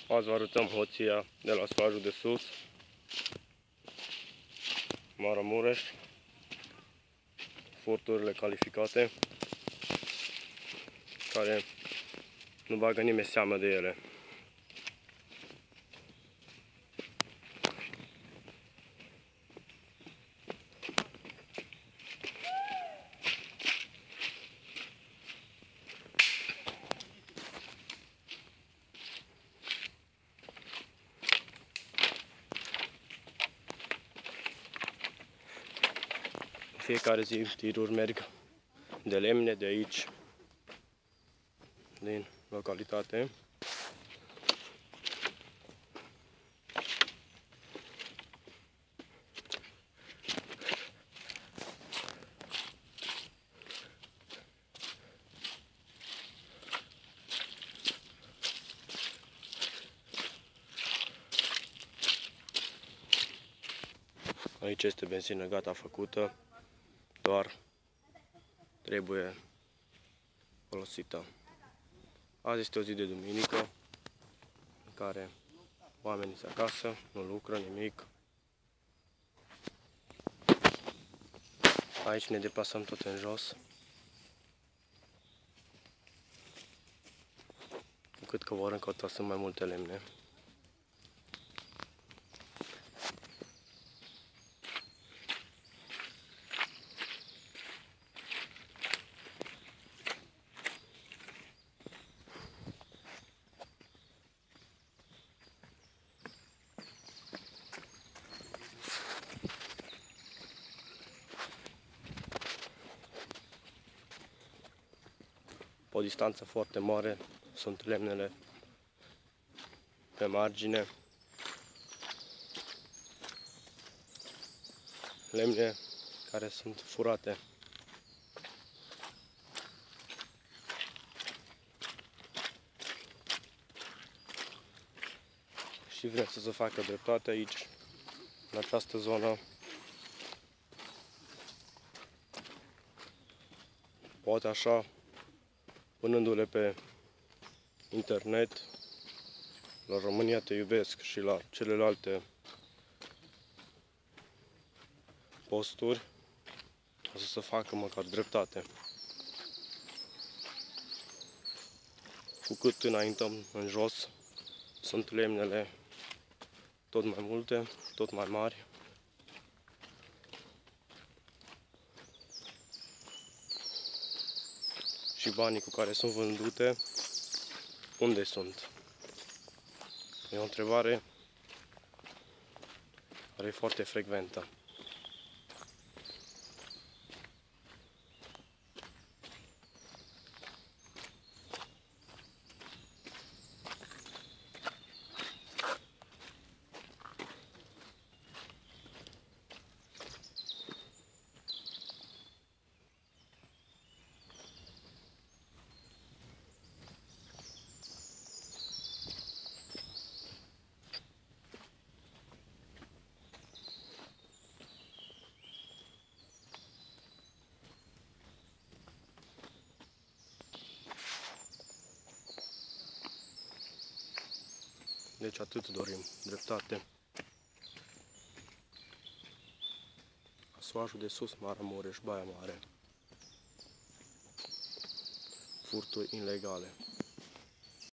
Azi vă arătăm hoția de la Sfajul de Sus, Maramureș, furturile calificate, care nu bagă nimeni seamă de ele. Fiecare zi tiruri merg de lemne de aici, din localitate. Aici este benzină gata făcută, doar trebuie folosită. Azi este o zi de duminică în care oamenii se acasă, nu lucră nimic. Aici ne deplasăm tot în jos, cu cât coborâm că sunt mai multe lemne. Pe o distanță foarte mare sunt lemnele pe margine, lemne care sunt furate. Și vrem să se facă dreptate aici, în această zonă. Poate așa, punându-le pe internet, la România Te Iubesc și la celelalte posturi, o să se facă măcar dreptate. Cu cât înaintăm în jos, sunt lemnele tot mai multe, tot mai mari. Și banii cu care sunt vândute, unde sunt? E o întrebare care e foarte frecventă. Deci atât dorim, dreptate. Sfajul de Sus, Maramureș, Baia Mare. Furturi ilegale.